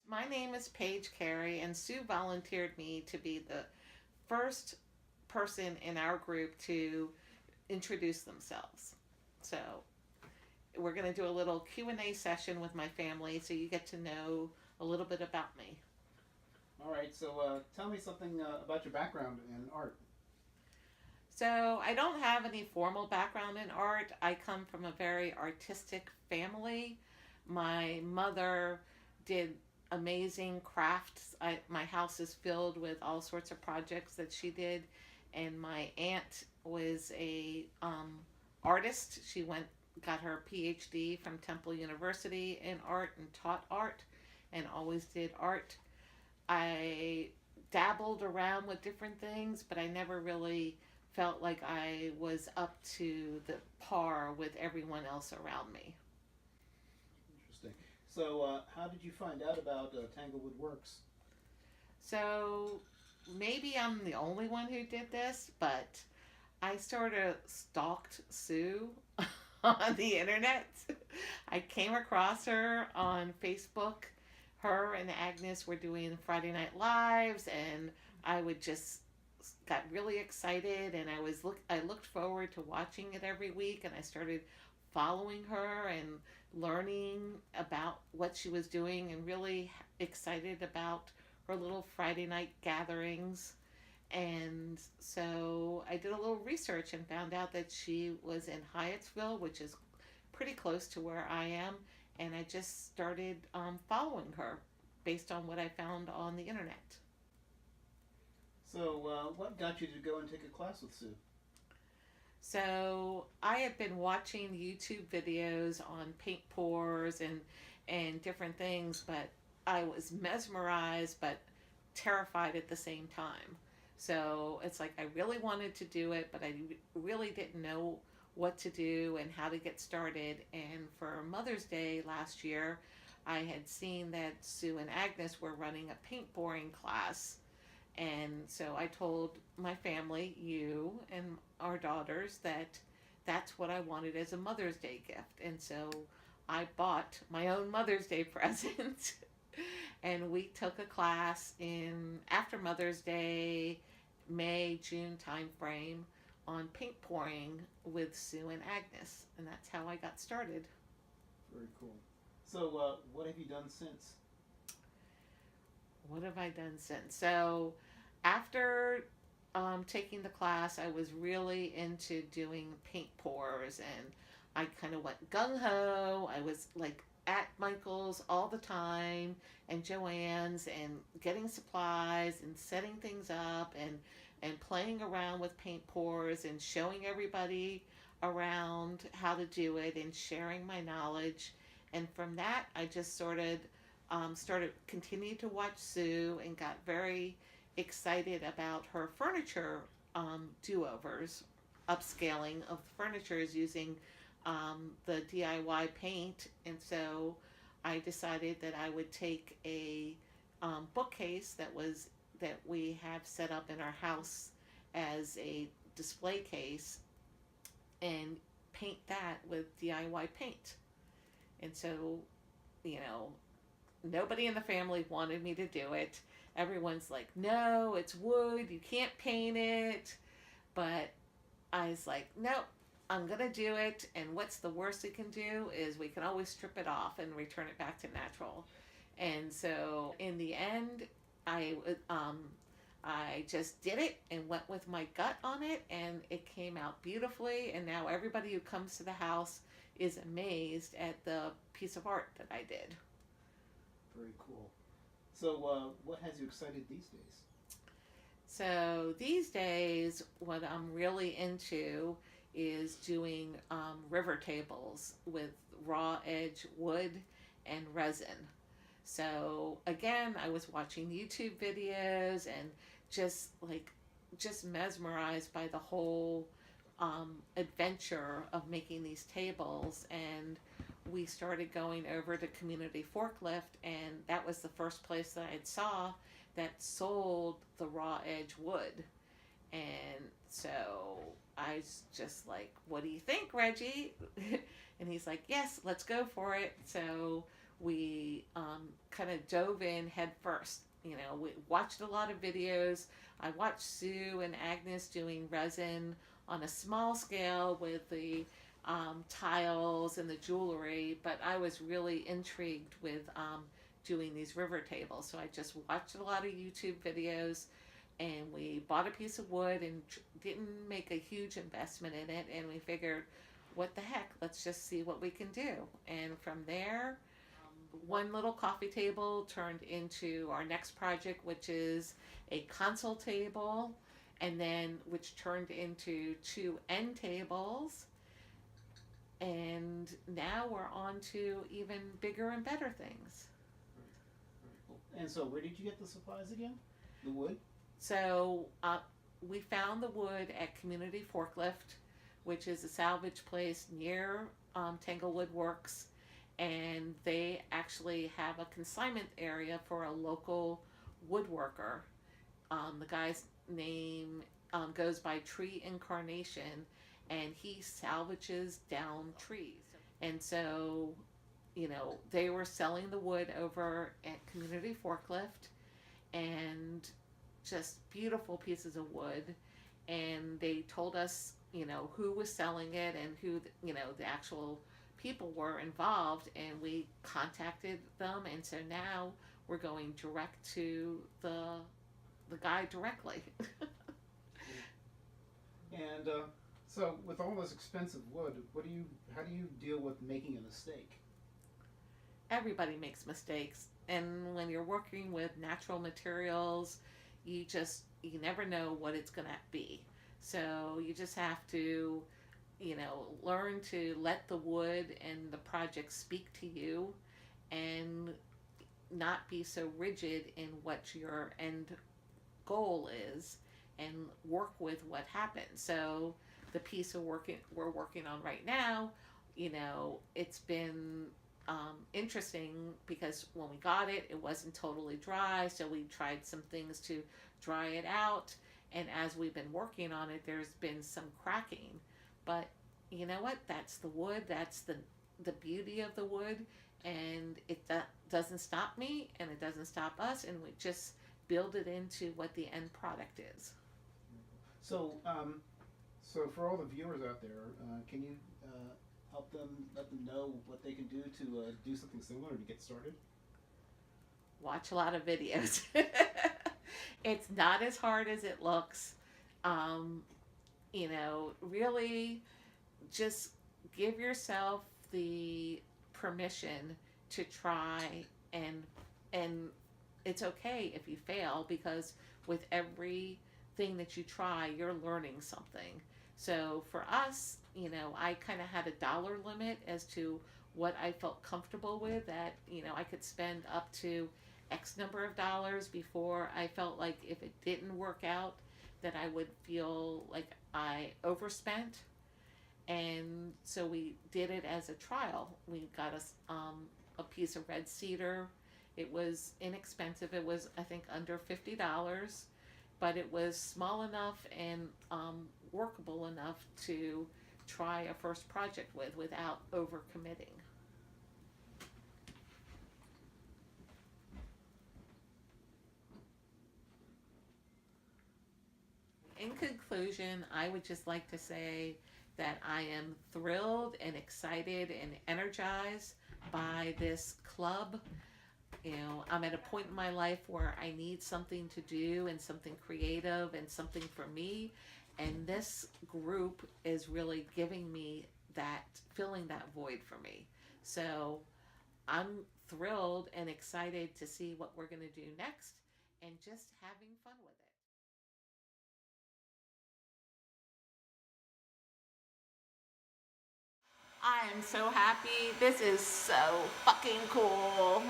My name is Paige Carey, and Sue volunteered me to be the first person in our group to introduce themselves. So we're going to do a little Q&A session with my family so you get to know a little bit about me. All right, so tell me something about your background in art. So I don't have any formal background in art. I come from a very artistic family. My mother did amazing crafts. My house is filled with all sorts of projects that she did, and my aunt was a artist. She got her PhD from Temple University in art and taught art, and always did art. I dabbled around with different things, but I never really felt like I was up to the par with everyone else around me. Interesting. So, how did you find out about Tanglewood Works? So maybe I'm the only one who did this, but I sort of stalked Sue on the internet. I came across her on Facebook. Her and Agnes were doing Friday Night Lives, and I would just got really excited, and I looked forward to watching it every week, and I started following her and learning about what she was doing, and really excited about her little Friday night gatherings. And so I did a little research and found out that she was in Hyattsville, which is pretty close to where I am. And I just started following her based on what I found on the internet. So, what got you to go and take a class with Sue? So I had been watching YouTube videos on paint pours and different things, but I was mesmerized but terrified at the same time. So it's like I really wanted to do it, but I really didn't know what to do and how to get started. And for Mother's Day last year, I had seen that Sue and Agnes were running a paint pouring class, and so I told my family, you and our daughters, that that's what I wanted as a Mother's Day gift. And so I bought my own Mother's Day present. And we took a class in after Mother's Day, May, June time frame on paint pouring with Sue and Agnes. And that's how I got started. Very cool. So, what have you done since? What have I done since? So, after taking the class, I was really into doing paint pours, and I kind of went gung ho. I was like at Michael's all the time and Joann's and getting supplies and setting things up and playing around with paint pours and showing everybody around how to do it and sharing my knowledge. And from that, I just started continued to watch Sue and got very excited about her furniture do-overs, upscaling of the furniture is using the DIY paint. And so I decided that I would take a bookcase that we have set up in our house as a display case and paint that with DIY paint. And so, you know, nobody in the family wanted me to do it. Everyone's like, no, it's wood, you can't paint it. But I was like, nope, I'm going to do it. And what's the worst we can do is we can always strip it off and return it back to natural. And so in the end, I just did it and went with my gut on it, and it came out beautifully. And now everybody who comes to the house is amazed at the piece of art that I did. Very cool. So, what has you excited these days? So these days, what I'm really into is doing river tables with raw edge wood and resin. So again, I was watching YouTube videos and just like just mesmerized by the whole adventure of making these tables. And we started going over to Community Forklift, and that was the first place that I saw that sold the raw edge wood. And so I was just like, what do you think, Reggie? And he's like, yes, let's go for it. So we kind of dove in head first. We watched a lot of videos. I watched Sue and Agnes doing resin on a small scale with the tiles and the jewelry, but I was really intrigued with doing these river tables. So I just watched a lot of YouTube videos, and we bought a piece of wood and didn't make a huge investment in it. And we figured, what the heck, let's just see what we can do. And from there, one little coffee table turned into our next project, which is a console table, and then which turned into two end tables. And now we're on to even bigger and better things. Very cool. And so, where did you get the supplies again? The wood? So we found the wood at Community Forklift, which is a salvage place near Tanglewood Works, and they actually have a consignment area for a local woodworker. The guy's name goes by Tree Incarnation, and he salvages down trees. And so, they were selling the wood over at Community Forklift, and just beautiful pieces of wood. And they told us, who was selling it and who, the actual people were involved. And we contacted them. And so now we're going direct to the guy directly. And so, with all this expensive wood, how do you deal with making a mistake? Everybody makes mistakes. And when you're working with natural materials, you never know what it's going to be. So you just have to, learn to let the wood and the project speak to you, and not be so rigid in what your end goal is, and work with what happens. So the piece we're working on right now, it's been interesting because when we got it, it wasn't totally dry. So we tried some things to dry it out. And as we've been working on it, there's been some cracking. But you know what? That's the wood. That's the beauty of the wood. And doesn't stop me, and it doesn't stop us. And we just build it into what the end product is. So, so for all the viewers out there, can you help them, let them know what they can do to do something similar to get started? Watch a lot of videos. It's not as hard as it looks. Um, really just give yourself the permission to try, and it's okay if you fail, because with everything that you try, you're learning something. So for us, I kind of had a dollar limit as to what I felt comfortable with, that, I could spend up to X number of dollars before I felt like if it didn't work out, that I would feel like I overspent. And so we did it as a trial. We got a piece of red cedar. It was inexpensive. It was, I think, under $50, but it was small enough and workable enough to try a first project with without overcommitting. In conclusion, I would just like to say that I am thrilled and excited and energized by this club. I'm at a point in my life where I need something to do and something creative and something for me. And this group is really giving me that, filling that void for me. So I'm thrilled and excited to see what we're going to do next, and just having fun with it. I am so happy. This is so fucking cool.